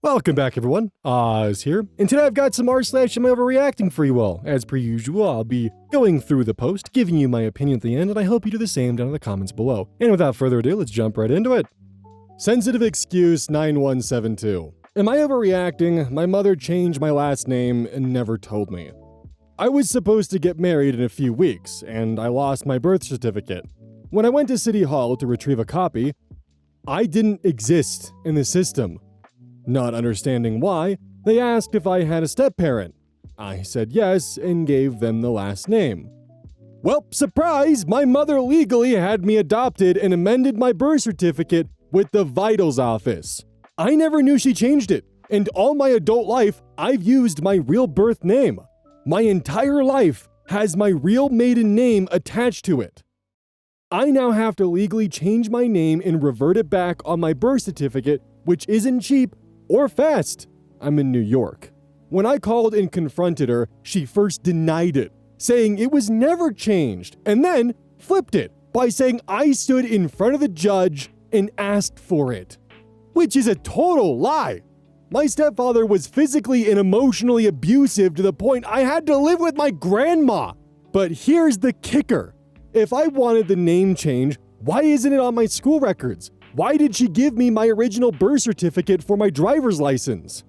Welcome back, everyone. Oz here, and today I've got some r/AmIOverReacting for you all. As per usual, I'll be going through the post, giving you my opinion at the end, and I hope you do the same down in the comments below. And without further ado, let's jump right into it. Sensitive Excuse 9172. Am I overreacting? My mother changed my last name and never told me. I was supposed to get married in a few weeks, and I lost my birth certificate. When I went to City Hall to retrieve a copy, I didn't exist in the system. Not understanding why, they asked if I had a step-parent. I said yes and gave them the last name. Well, surprise! My mother legally had me adopted and amended my birth certificate with the Vitals office. I never knew she changed it, and all my adult life, I've used my real birth name. My entire life has my real maiden name attached to it. I now have to legally change my name and revert it back on my birth certificate, which isn't cheap or fast. I'm in New York. When I called and confronted her, she first denied it, saying it was never changed, and then flipped it by saying I stood in front of the judge and asked for it, which is a total lie. My stepfather was physically and emotionally abusive to the point I had to live with my grandma. But here's the kicker. If I wanted the name change, why isn't it on my school records? Why did she give me my original birth certificate for my driver's license?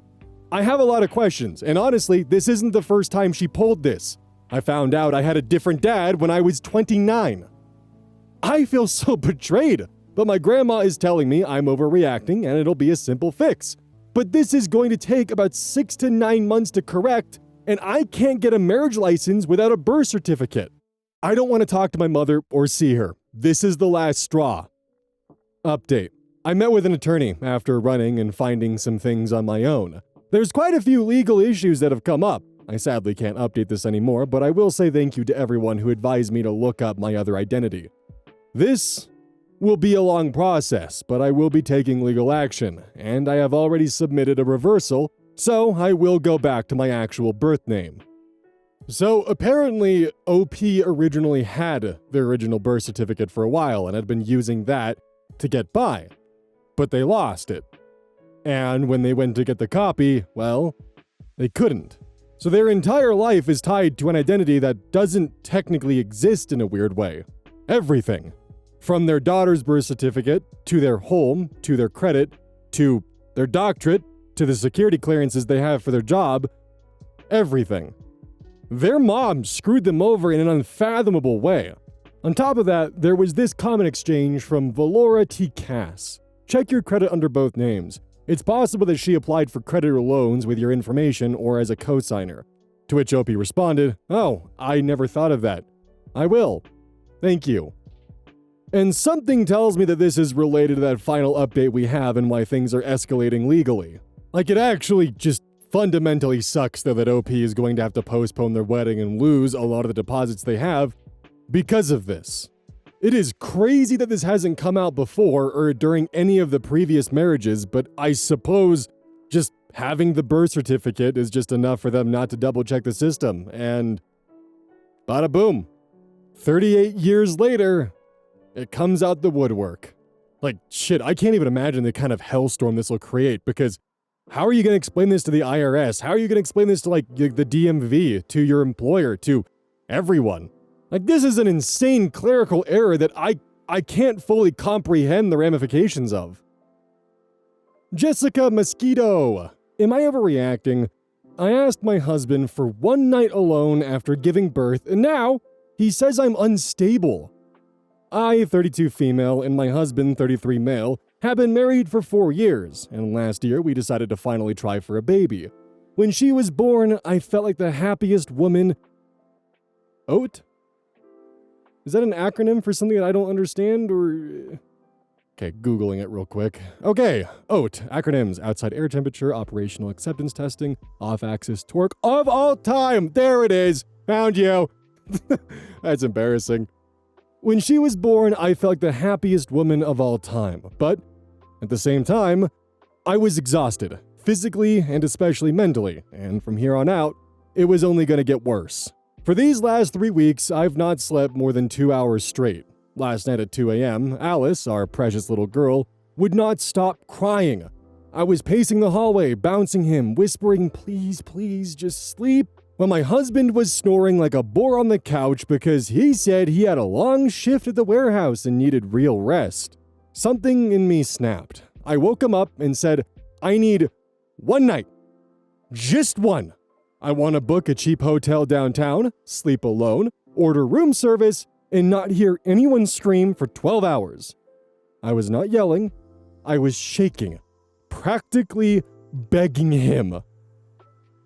I have a lot of questions, and honestly, this isn't the first time she pulled this. I found out I had a different dad when I was 29. I feel so betrayed, but my grandma is telling me I'm overreacting and it'll be a simple fix. But this is going to take about 6 to 9 months to correct, and I can't get a marriage license without a birth certificate. I don't want to talk to my mother or see her. This is the last straw. Update. I met with an attorney after running and finding some things on my own. There's quite a few legal issues that have come up. I sadly can't update this anymore, but I will say thank you to everyone who advised me to look up my other identity. This will be a long process, but I will be taking legal action, and I have already submitted a reversal, so I will go back to my actual birth name. So apparently, OP originally had their original birth certificate for a while and had been using that to get by, but they lost it. And when they went to get the copy, well, they couldn't. So their entire life is tied to an identity that doesn't technically exist in a weird way. Everything. From their daughter's birth certificate, to their home, to their credit, to their doctorate, to the security clearances they have for their job. Everything. Their mom screwed them over in an unfathomable way. On top of that, there was this comment exchange from Valora T. Cass. Check your credit under both names. It's possible that she applied for credit or loans with your information or as a co-signer. To which OP responded, "Oh, I never thought of that. I will. Thank you." And something tells me that this is related to that final update we have and why things are escalating legally. Like, it actually just fundamentally sucks though that OP is going to have to postpone their wedding and lose a lot of the deposits they have because of this. It is crazy that this hasn't come out before or during any of the previous marriages, but I suppose just having the birth certificate is just enough for them not to double check the system, and bada boom. 38 years later, it comes out the woodwork. Like, shit, I can't even imagine the kind of hellstorm this will create, because how are you going to explain this to the IRS? How are you going to explain this to, like, the DMV, to your employer, to everyone? Like, this is an insane clerical error that I can't fully comprehend the ramifications of. Jessica Mosquito. Am I overreacting? I asked my husband for one night alone after giving birth, and now he says I'm unstable. I, 32 female, and my husband, 33 male, have been married for 4 years, and last year we decided to finally try for a baby. When she was born, I felt like the happiest woman. Oat? Is that an acronym for something that I don't understand, or? Okay, Googling it real quick. Okay, OAT, acronyms, outside air temperature, operational acceptance testing, off-axis torque of all time. There it is, found you. That's embarrassing. When she was born, I felt like the happiest woman of all time, but at the same time, I was exhausted, physically and especially mentally, and from here on out, it was only going to get worse. For these last 3 weeks, I've not slept more than 2 hours straight. Last night at 2 a.m., Alice, our precious little girl, would not stop crying. I was pacing the hallway, bouncing him, whispering, please, please, just sleep, when my husband was snoring like a boar on the couch because he said he had a long shift at the warehouse and needed real rest. Something in me snapped. I woke him up and said, I need one night. Just one. I want to book a cheap hotel downtown, sleep alone, order room service, and not hear anyone scream for 12 hours. I was not yelling. I was shaking, practically begging him.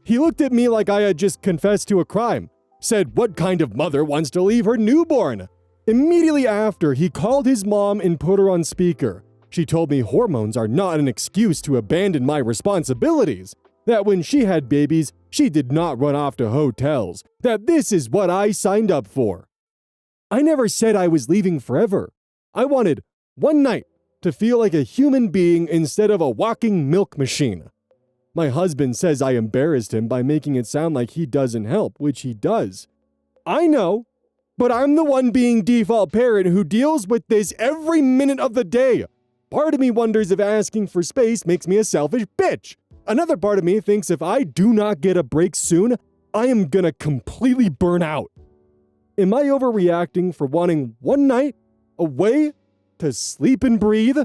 He looked at me like I had just confessed to a crime, said what kind of mother wants to leave her newborn? Immediately after, he called his mom and put her on speaker. She told me hormones are not an excuse to abandon my responsibilities, that when she had babies, she did not run off to hotels, that this is what I signed up for. I never said I was leaving forever. I wanted one night to feel like a human being instead of a walking milk machine. My husband says I embarrassed him by making it sound like he doesn't help, which he does. I know, but I'm the one being default parent who deals with this every minute of the day. Part of me wonders if asking for space makes me a selfish bitch. Another part of me thinks if I do not get a break soon, I am gonna completely burn out. Am I overreacting for wanting one night away to sleep and breathe?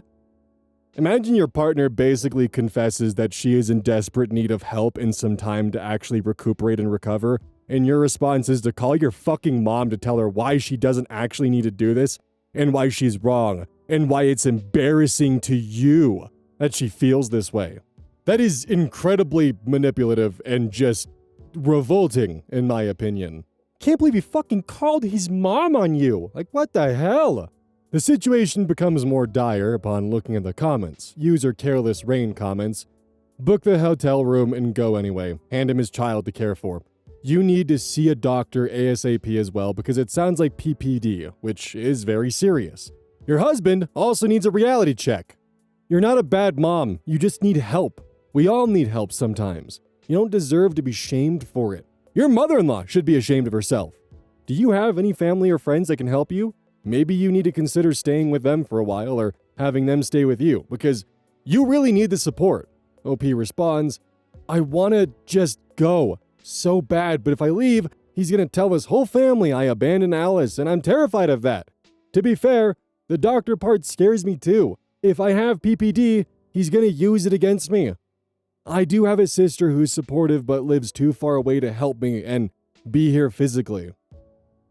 Imagine your partner basically confesses that she is in desperate need of help and some time to actually recuperate and recover, and your response is to call your fucking mom to tell her why she doesn't actually need to do this, and why she's wrong, and why it's embarrassing to you that she feels this way. That is incredibly manipulative and just revolting, in my opinion. Can't believe he fucking called his mom on you. Like, what the hell? The situation becomes more dire upon looking at the comments. User Careless Rain comments, book the hotel room and go anyway. Hand him his child to care for. You need to see a doctor ASAP as well because it sounds like PPD, which is very serious. Your husband also needs a reality check. You're not a bad mom, you just need help. We all need help sometimes. You don't deserve to be shamed for it. Your mother-in-law should be ashamed of herself. Do you have any family or friends that can help you? Maybe you need to consider staying with them for a while or having them stay with you because you really need the support. OP responds, I want to just go so bad, but if I leave, he's going to tell his whole family I abandoned Alice and I'm terrified of that. To be fair, the doctor part scares me too. If I have PPD, he's going to use it against me. I do have a sister who's supportive but lives too far away to help me and be here physically.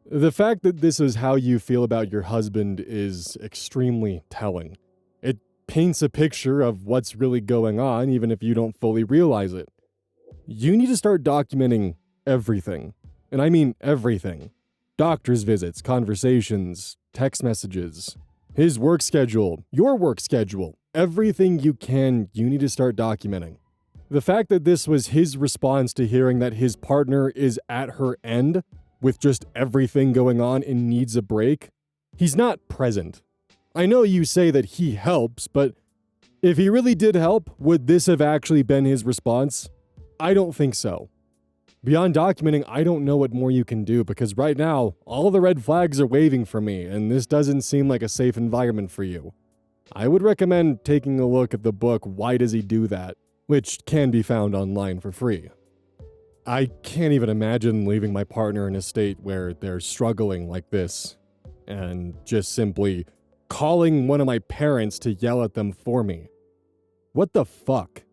The fact that this is how you feel about your husband is extremely telling. It paints a picture of what's really going on even if you don't fully realize it. You need to start documenting everything. And I mean everything. Doctor's visits, conversations, text messages, his work schedule, your work schedule, everything you can, you need to start documenting. The fact that this was his response to hearing that his partner is at her end with just everything going on and needs a break, he's not present. I know you say that he helps, but if he really did help, would this have actually been his response? I don't think so. Beyond documenting, I don't know what more you can do because right now, all the red flags are waving for me and this doesn't seem like a safe environment for you. I would recommend taking a look at the book Why Does He Do That?, which can be found online for free. I can't even imagine leaving my partner in a state where they're struggling like this and just simply calling one of my parents to yell at them for me. What the fuck?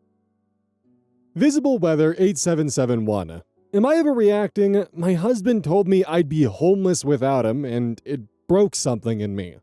Visible Weather 8771. Am I overreacting? My husband told me I'd be homeless without him and it broke something in me.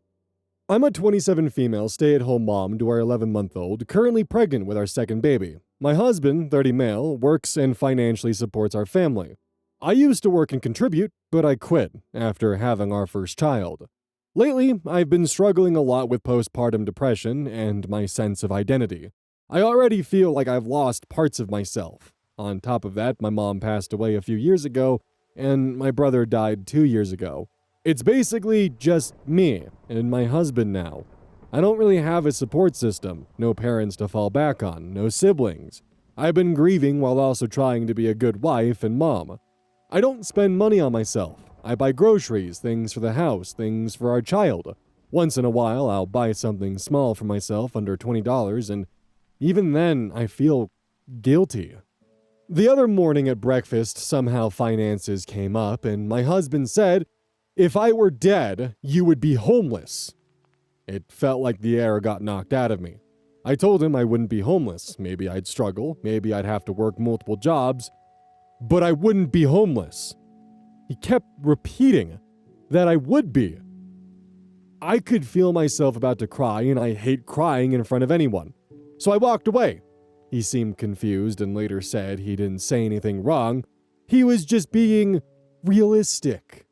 I'm a 27 female stay-at-home mom to our 11-month-old, currently pregnant with our second baby. My husband, 30 male, works and financially supports our family. I used to work and contribute, but I quit after having our first child. Lately, I've been struggling a lot with postpartum depression and my sense of identity. I already feel like I've lost parts of myself. On top of that, my mom passed away a few years ago, and my brother died 2 years ago. It's basically just me and my husband now. I don't really have a support system, no parents to fall back on, no siblings. I've been grieving while also trying to be a good wife and mom. I don't spend money on myself. I buy groceries, things for the house, things for our child. Once in a while, I'll buy something small for myself under $20, and even then, I feel guilty. The other morning at breakfast, somehow finances came up, and my husband said, "If I were dead, you would be homeless." It felt like the air got knocked out of me. I told him I wouldn't be homeless. Maybe I'd struggle, maybe I'd have to work multiple jobs, but I wouldn't be homeless. He kept repeating that I would be. I could feel myself about to cry, and I hate crying in front of anyone. So I walked away. He seemed confused and later said he didn't say anything wrong. He was just being realistic.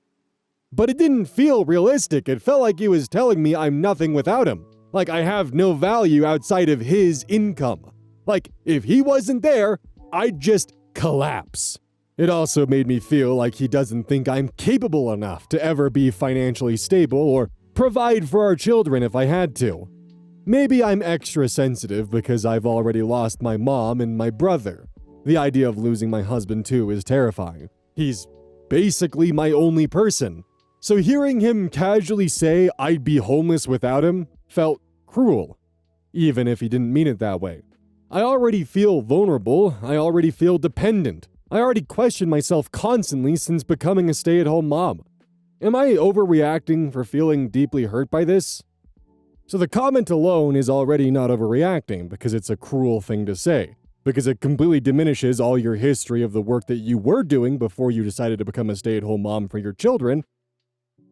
But it didn't feel realistic. It felt like he was telling me I'm nothing without him. Like I have no value outside of his income. Like if he wasn't there, I'd just collapse. It also made me feel like he doesn't think I'm capable enough to ever be financially stable or provide for our children if I had to. Maybe I'm extra sensitive because I've already lost my mom and my brother. The idea of losing my husband too is terrifying. He's basically my only person. So hearing him casually say I'd be homeless without him felt cruel, even if he didn't mean it that way. I already feel vulnerable. I already feel dependent. I already question myself constantly since becoming a stay-at-home mom. Am I overreacting for feeling deeply hurt by this? So the comment alone is already not overreacting because it's a cruel thing to say, because it completely diminishes all your history of the work that you were doing before you decided to become a stay-at-home mom for your children.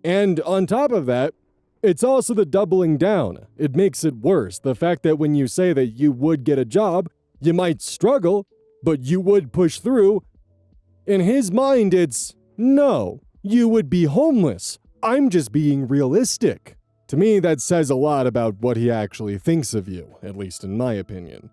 And on top of that, it's also the doubling down. It makes it worse. The fact that when you say that you would get a job, you might struggle, but you would push through. In his mind, it's, no, you would be homeless. I'm just being realistic. To me, that says a lot about what he actually thinks of you, at least in my opinion.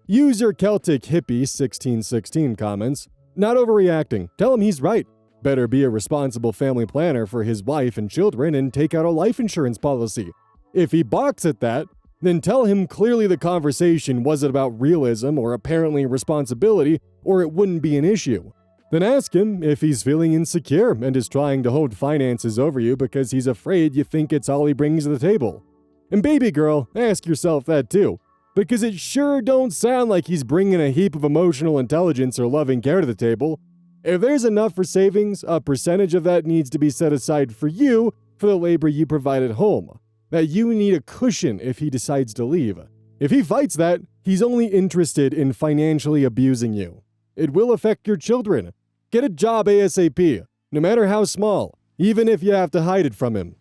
User Celtic Hippie 1616 comments, "Not overreacting. Tell him he's right. Better be a responsible family planner for his wife and children and take out a life insurance policy. If he balks at that, then tell him clearly the conversation wasn't about realism or apparently responsibility, or it wouldn't be an issue. Then ask him if he's feeling insecure and is trying to hold finances over you because he's afraid you think it's all he brings to the table. And baby girl, ask yourself that too, because it sure don't sound like he's bringing a heap of emotional intelligence or loving care to the table. If there's enough for savings, a percentage of that needs to be set aside for you for the labor you provide at home. That you need a cushion if he decides to leave. If he fights that, he's only interested in financially abusing you. It will affect your children. Get a job ASAP, no matter how small, even if you have to hide it from him."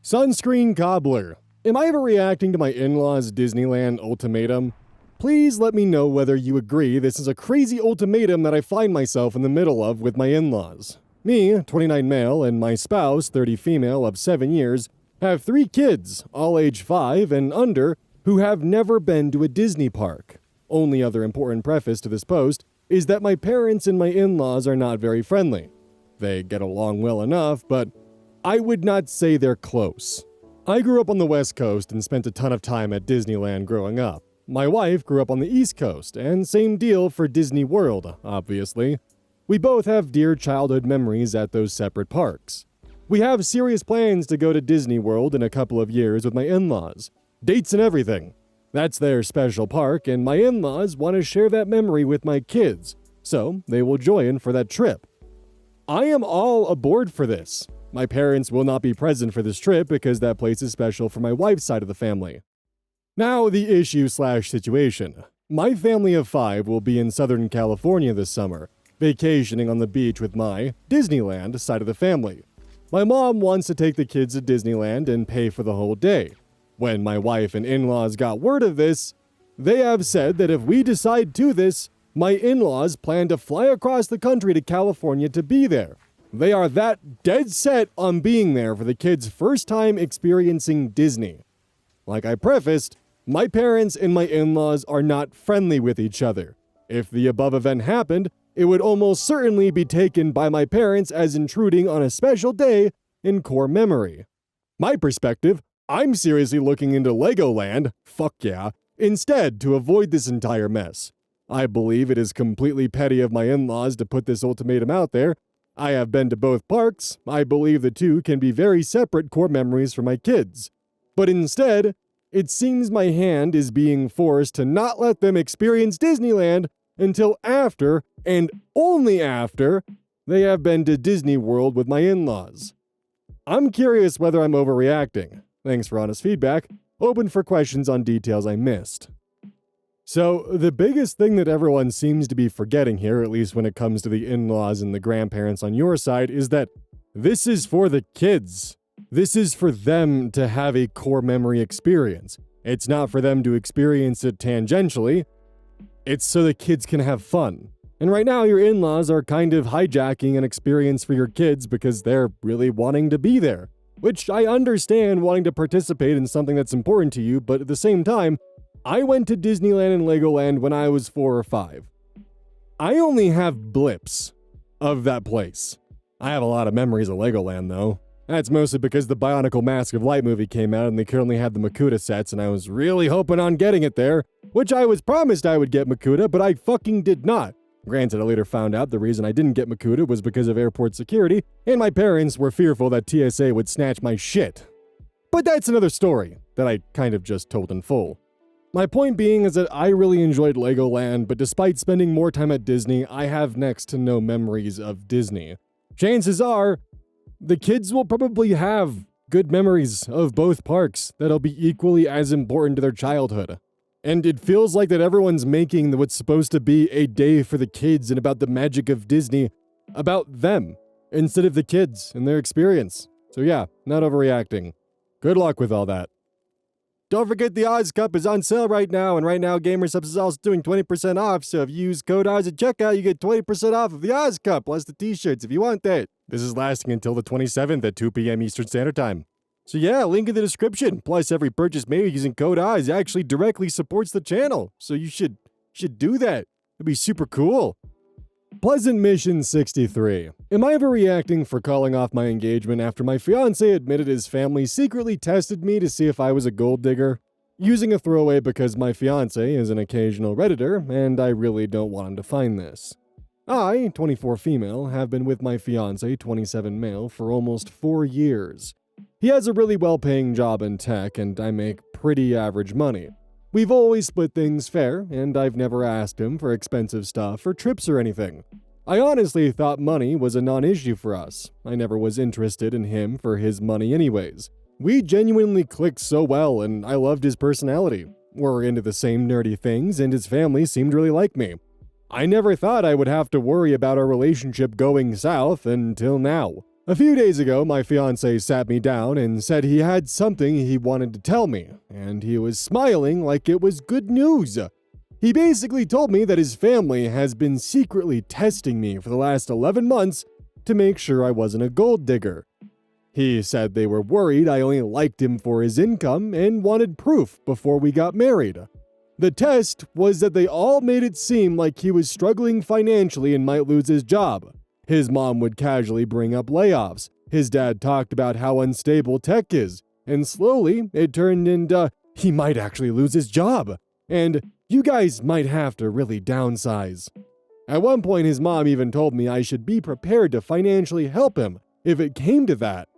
Sunscreen Cobbler. Am I overreacting to my in-laws' Disneyland ultimatum? Please let me know whether you agree this is a crazy ultimatum that I find myself in the middle of with my in-laws. Me, 29 male, and my spouse, 30 female of 7 years, have 3 kids, all age 5 and under, who have never been to a Disney park. Only other important preface to this post is that my parents and my in-laws are not very friendly. They get along well enough, but I would not say they're close. I grew up on the West Coast and spent a ton of time at Disneyland growing up. My wife grew up on the East Coast, and same deal for Disney World, obviously. We both have dear childhood memories at those separate parks. We have serious plans to go to Disney World in a couple of years with my in-laws. Dates and everything. That's their special park, and my in-laws want to share that memory with my kids, so they will join for that trip. I am all aboard for this. My parents will not be present for this trip because that place is special for my wife's side of the family. Now the issue/situation. My family of 5 will be in Southern California this summer, vacationing on the beach with my Disneyland side of the family. My mom wants to take the kids to Disneyland and pay for the whole day. When my wife and in-laws got word of this, they have said that if we decide to this, my in-laws plan to fly across the country to California to be there. They are that dead set on being there for the kids' first time experiencing Disney. Like I prefaced, my parents and my in-laws are not friendly with each other. If the above event happened, it would almost certainly be taken by my parents as intruding on a special day in core memory. My perspective, I'm seriously looking into Legoland, fuck yeah, instead to avoid this entire mess. I believe it is completely petty of my in-laws to put this ultimatum out there. I have been to both parks. I believe the two can be very separate core memories for my kids. But instead, It seems my hand is being forced to not let them experience Disneyland until after, and only after, they have been to Disney World with my in-laws. I'm curious whether I'm overreacting. Thanks for honest feedback. Open for questions on details I missed. So, the biggest thing that everyone seems to be forgetting here, at least when it comes to the in-laws and the grandparents on your side, is that this is for the kids. This is for them to have a core memory experience. It's not for them to experience it tangentially. It's so the kids can have fun. And right now, your in-laws are kind of hijacking an experience for your kids because they're really wanting to be there. Which I understand wanting to participate in something that's important to you, but at the same time, I went to Disneyland and Legoland when I was 4 or 5. I only have blips of that place. I have a lot of memories of Legoland, though. That's mostly because the Bionicle Mask of Light movie came out and they could only have the Makuta sets, and I was really hoping on getting it there, which I was promised I would get Makuta, but I fucking did not. Granted, I later found out the reason I didn't get Makuta was because of airport security, and my parents were fearful that TSA would snatch my shit. But that's another story that I kind of just told in full. My point being is that I really enjoyed Legoland, but despite spending more time at Disney, I have next to no memories of Disney. Chances are, the kids will probably have good memories of both parks that'll be equally as important to their childhood. And it feels like that everyone's making what's supposed to be a day for the kids and about the magic of Disney about them, instead of the kids and their experience. So yeah, not overreacting. Good luck with all that. Don't forget the Oz Cup is on sale right now, and right now GamerSubs is also doing 20% off, so if you use code Oz at checkout, you get 20% off of the Oz Cup, plus the t-shirts if you want that. This is lasting until the 27th at 2 p.m. Eastern Standard Time. So yeah, link in the description, plus every purchase made using code Oz actually directly supports the channel, so you should do that. It'd be super cool. Pleasant Mission 63. Am I overreacting for calling off my engagement after my fiancé admitted his family secretly tested me to see if I was a gold digger? Using a throwaway because my fiancé is an occasional Redditor, and I really don't want him to find this. I, 24 female, have been with my fiancé, 27 male, for almost 4 years. He has a really well-paying job in tech, and I make pretty average money. We've always split things fair, and I've never asked him for expensive stuff or trips or anything. I honestly thought money was a non-issue for us. I never was interested in him for his money anyways. We genuinely clicked so well, and I loved his personality. We're into the same nerdy things, and his family seemed really like me. I never thought I would have to worry about our relationship going south until now. A few days ago, my fiancé sat me down and said he had something he wanted to tell me, and he was smiling like it was good news. He basically told me that his family has been secretly testing me for the last 11 months to make sure I wasn't a gold digger. He said they were worried I only liked him for his income and wanted proof before we got married. The test was that they all made it seem like he was struggling financially and might lose his job. His mom would casually bring up layoffs. His dad talked about how unstable tech is. And slowly, it turned into, he might actually lose his job. And you guys might have to really downsize. At one point, his mom even told me I should be prepared to financially help him if it came to that.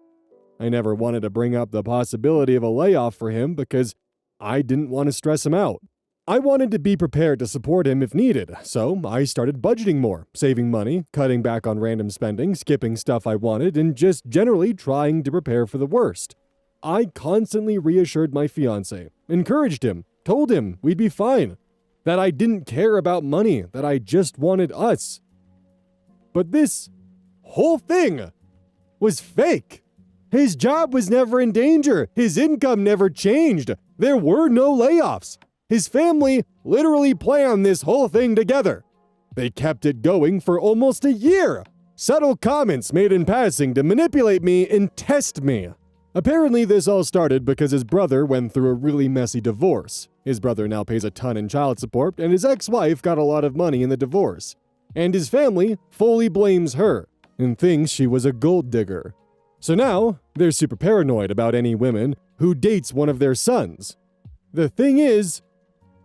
I never wanted to bring up the possibility of a layoff for him because I didn't want to stress him out. I wanted to be prepared to support him if needed, so I started budgeting more, saving money, cutting back on random spending, skipping stuff I wanted, and just generally trying to prepare for the worst. I constantly reassured my fiancé, encouraged him, told him we'd be fine, that I didn't care about money, that I just wanted us. But this whole thing was fake. His job was never in danger. His income never changed. There were no layoffs. His family literally planned this whole thing together. They kept it going for almost a year. Subtle comments made in passing to manipulate me and test me. Apparently, this all started because his brother went through a really messy divorce. His brother now pays a ton in child support, and his ex-wife got a lot of money in the divorce. And his family fully blames her and thinks she was a gold digger. So now, they're super paranoid about any women who dates one of their sons. The thing is,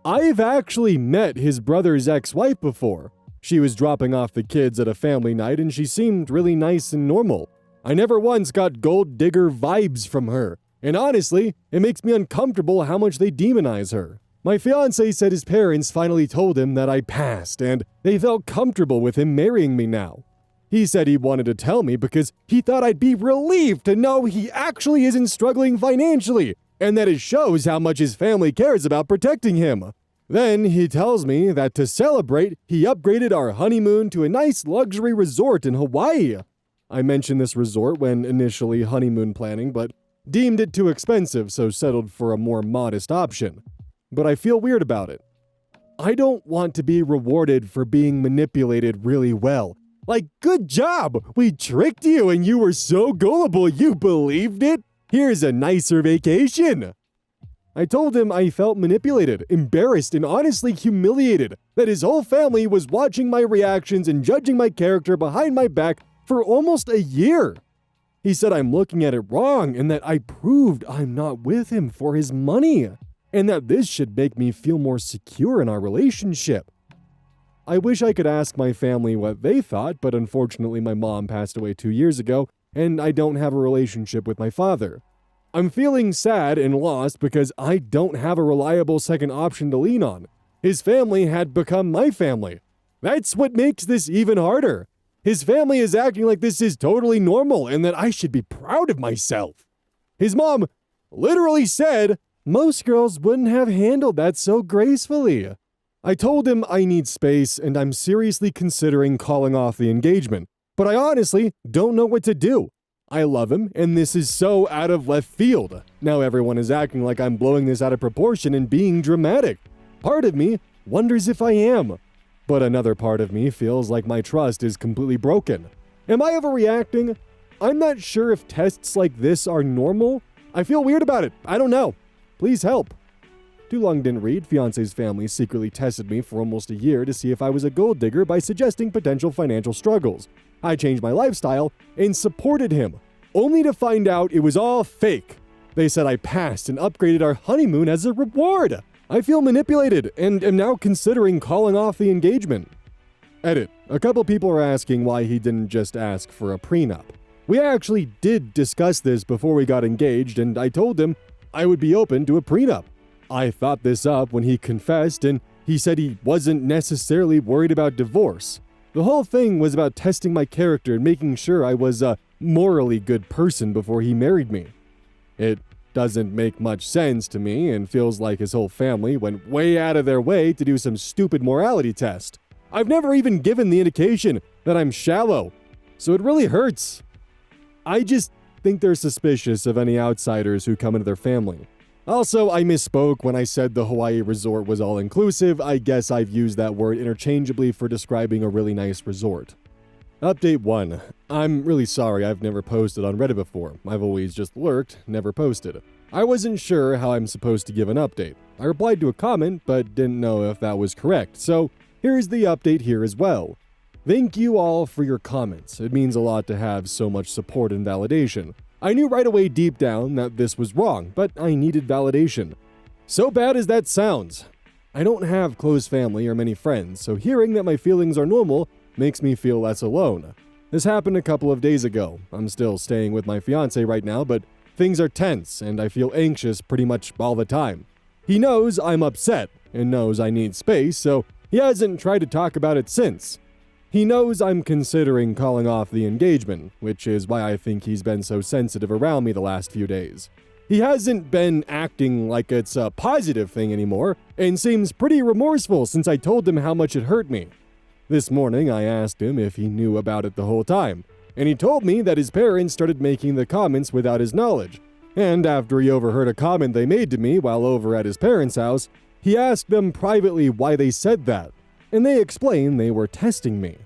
I've actually met his brother's ex-wife before. She was dropping off the kids at a family night and she seemed really nice and normal. I never once got gold digger vibes from her. And honestly, it makes me uncomfortable how much they demonize her. My fiancé said his parents finally told him that I passed, and they felt comfortable with him marrying me now. He said he wanted to tell me because he thought I'd be relieved to know he actually isn't struggling financially, and that it shows how much his family cares about protecting him. Then he tells me that to celebrate, he upgraded our honeymoon to a nice luxury resort in Hawaii. I mentioned this resort when initially honeymoon planning, but deemed it too expensive, so settled for a more modest option. But I feel weird about it. I don't want to be rewarded for being manipulated really well. Like, good job! We tricked you and you were so gullible you believed it? Here's a nicer vacation! I told him I felt manipulated, embarrassed, and honestly humiliated that his whole family was watching my reactions and judging my character behind my back for almost a year. He said I'm looking at it wrong and that I proved I'm not with him for his money, and that this should make me feel more secure in our relationship. I wish I could ask my family what they thought, but unfortunately my mom passed away 2 years ago, and I don't have a relationship with my father. I'm feeling sad and lost because I don't have a reliable second option to lean on. His family had become my family. That's what makes this even harder. His family is acting like this is totally normal and that I should be proud of myself. His mom literally said, "Most girls wouldn't have handled that so gracefully." I told him I need space and I'm seriously considering calling off the engagement, but I honestly don't know what to do. I love him, and this is so out of left field. Now everyone is acting like I'm blowing this out of proportion and being dramatic. Part of me wonders if I am, but another part of me feels like my trust is completely broken. Am I overreacting? I'm not sure if tests like this are normal. I feel weird about it. I don't know. Please help. Too long didn't read. Fiance's family secretly tested me for almost a year to see if I was a gold digger by suggesting potential financial struggles. I changed my lifestyle and supported him, only to find out it was all fake. They said I passed and upgraded our honeymoon as a reward. I feel manipulated and am now considering calling off the engagement. Edit. A couple people are asking why he didn't just ask for a prenup. We actually did discuss this before we got engaged, and I told him I would be open to a prenup. I thought this up when he confessed, and he said he wasn't necessarily worried about divorce. The whole thing was about testing my character and making sure I was a morally good person before he married me. It doesn't make much sense to me and feels like his whole family went way out of their way to do some stupid morality test. I've never even given the indication that I'm shallow, so it really hurts. I just think they're suspicious of any outsiders who come into their family. Also, I misspoke when I said the Hawaii resort was all-inclusive. I guess I've used that word interchangeably for describing a really nice resort. Update 1. I'm really sorry I've never posted on Reddit before. I've always just lurked, never posted. I wasn't sure how I'm supposed to give an update. I replied to a comment, but didn't know if that was correct, so here's the update here as well. Thank you all for your comments. It means a lot to have so much support and validation. I knew right away deep down that this was wrong, but I needed validation. So bad as that sounds, I don't have close family or many friends, so hearing that my feelings are normal makes me feel less alone. This happened a couple of days ago. I'm still staying with my fiancé right now, but things are tense and I feel anxious pretty much all the time. He knows I'm upset and knows I need space, so he hasn't tried to talk about it since. He knows I'm considering calling off the engagement, which is why I think he's been so sensitive around me the last few days. He hasn't been acting like it's a positive thing anymore, and seems pretty remorseful since I told him how much it hurt me. This morning I asked him if he knew about it the whole time, and he told me that his parents started making the comments without his knowledge, and after he overheard a comment they made to me while over at his parents' house, he asked them privately why they said that, and they explained they were testing me.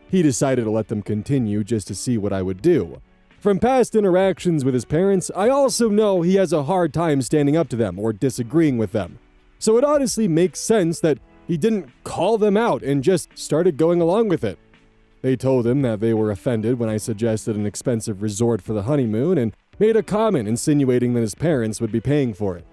He decided to let them continue just to see what I would do. From past interactions with his parents, I also know he has a hard time standing up to them or disagreeing with them. So it honestly makes sense that he didn't call them out and just started going along with it. They told him that they were offended when I suggested an expensive resort for the honeymoon and made a comment insinuating that his parents would be paying for it.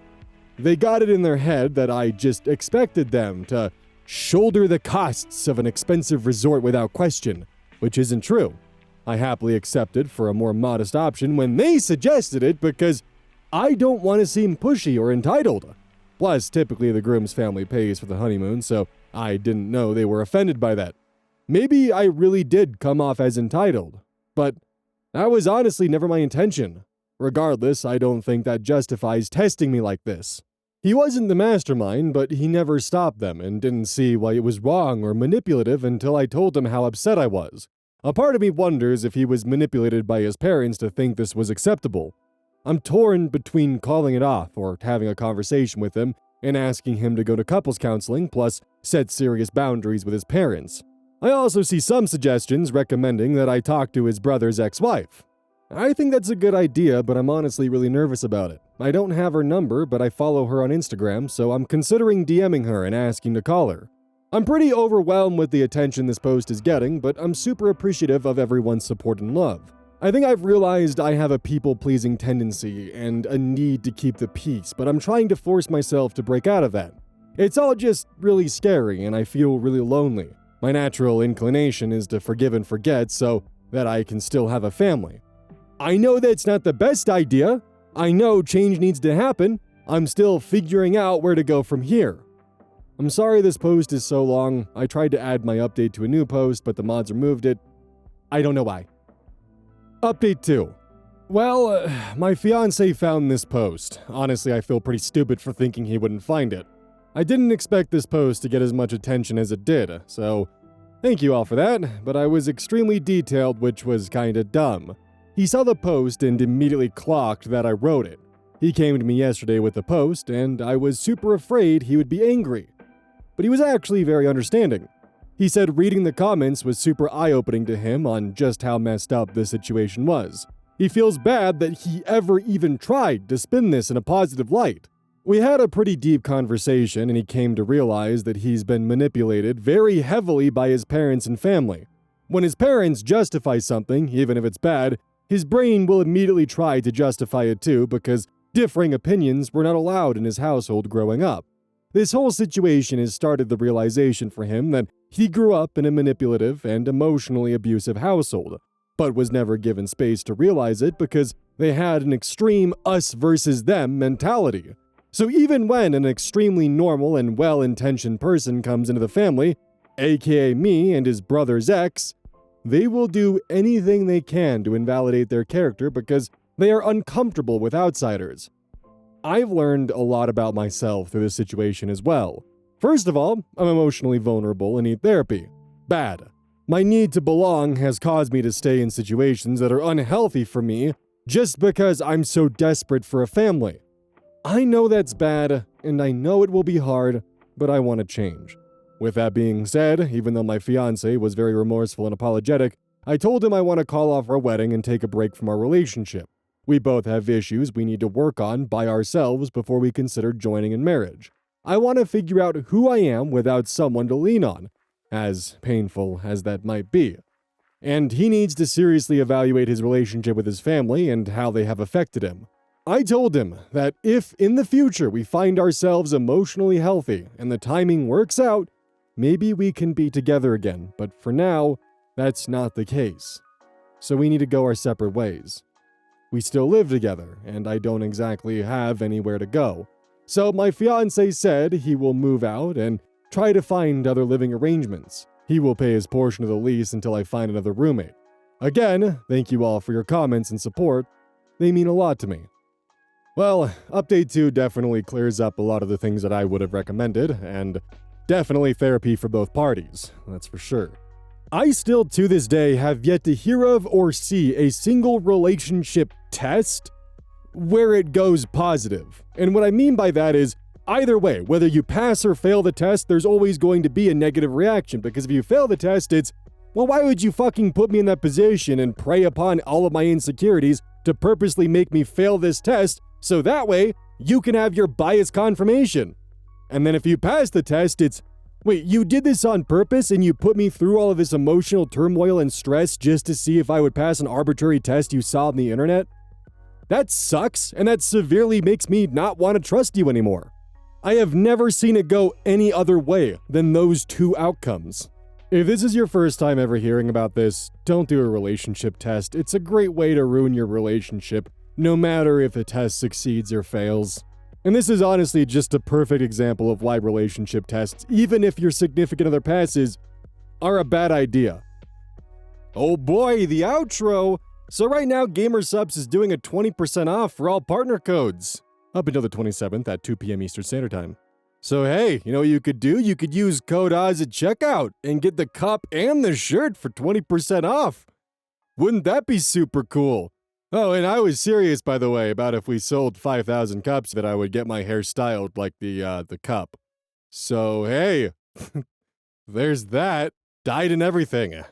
They got it in their head that I just expected them to shoulder the costs of an expensive resort without question, which isn't true. I happily accepted for a more modest option when they suggested it because I don't want to seem pushy or entitled. Plus, typically the groom's family pays for the honeymoon, so I didn't know they were offended by that. Maybe I really did come off as entitled, but that was honestly never my intention. Regardless, I don't think that justifies testing me like this. He wasn't the mastermind, but he never stopped them and didn't see why it was wrong or manipulative until I told him how upset I was. A part of me wonders if he was manipulated by his parents to think this was acceptable. I'm torn between calling it off or having a conversation with him and asking him to go to couples counseling, plus set serious boundaries with his parents. I also see some suggestions recommending that I talk to his brother's ex-wife. I think that's a good idea, but I'm honestly really nervous about it. I don't have her number, but I follow her on Instagram, so I'm considering DMing her and asking to call her. I'm pretty overwhelmed with the attention this post is getting, but I'm super appreciative of everyone's support and love. I think I've realized I have a people-pleasing tendency and a need to keep the peace, but I'm trying to force myself to break out of that. It's all just really scary, and I feel really lonely. My natural inclination is to forgive and forget so that I can still have a family. I know that's not the best idea. I know change needs to happen. I'm still figuring out where to go from here. I'm sorry this post is so long. I tried to add my update to a new post, but the mods removed it. I don't know why. Update 2. Well, my fiancé found this post. Honestly, I feel pretty stupid for thinking he wouldn't find it. I didn't expect this post to get as much attention as it did, so thank you all for that, but I was extremely detailed, which was kinda dumb. He saw the post and immediately clocked that I wrote it. He came to me yesterday with the post, and I was super afraid he would be angry. But he was actually very understanding. He said reading the comments was super eye-opening to him on just how messed up the situation was. He feels bad that he ever even tried to spin this in a positive light. We had a pretty deep conversation, and he came to realize that he's been manipulated very heavily by his parents and family. When his parents justify something, even if it's bad, his brain will immediately try to justify it too because differing opinions were not allowed in his household growing up. This whole situation has started the realization for him that he grew up in a manipulative and emotionally abusive household, but was never given space to realize it because they had an extreme us versus them mentality. So even when an extremely normal and well-intentioned person comes into the family, aka me and his brother's ex, they will do anything they can to invalidate their character because they are uncomfortable with outsiders. I've learned a lot about myself through this situation as well. First of all, I'm emotionally vulnerable and need therapy. Bad. My need to belong has caused me to stay in situations that are unhealthy for me just because I'm so desperate for a family. I know that's bad, and I know it will be hard, but I want to change. With that being said, even though my fiancé was very remorseful and apologetic, I told him I want to call off our wedding and take a break from our relationship. We both have issues we need to work on by ourselves before we consider joining in marriage. I want to figure out who I am without someone to lean on, as painful as that might be. And he needs to seriously evaluate his relationship with his family and how they have affected him. I told him that if in the future we find ourselves emotionally healthy and the timing works out, maybe we can be together again, but for now, that's not the case. So we need to go our separate ways. We still live together, and I don't exactly have anywhere to go. So my fiancé said he will move out and try to find other living arrangements. He will pay his portion of the lease until I find another roommate. Again, thank you all for your comments and support. They mean a lot to me. Well, update 2 definitely clears up a lot of the things that I would have recommended, and definitely therapy for both parties, that's for sure. I still to this day have yet to hear of or see a single relationship test where it goes positive. And what I mean by that is, either way, whether you pass or fail the test, there's always going to be a negative reaction, because if you fail the test, it's, well, why would you fucking put me in that position and prey upon all of my insecurities to purposely make me fail this test so that way you can have your bias confirmation? And then if you pass the test, it's, wait, you did this on purpose and you put me through all of this emotional turmoil and stress just to see if I would pass an arbitrary test you saw on the internet? That sucks, and that severely makes me not want to trust you anymore. I have never seen it go any other way than those two outcomes. If this is your first time ever hearing about this, don't do a relationship test. It's a great way to ruin your relationship no matter if a test succeeds or fails. And this is honestly just a perfect example of why relationship tests, even if your significant other passes, are a bad idea. Oh boy, the outro! So right now, GamerSupps is doing a 20% off for all partner codes, up until the 27th at 2 p.m. Eastern Standard Time. So hey, you know what you could do? You could use code Oz at checkout and get the cup and the shirt for 20% off. Wouldn't that be super cool? Oh, and I was serious, by the way, about if we sold 5,000 cups that I would get my hair styled like the cup. So hey, there's that. Dyed and everything.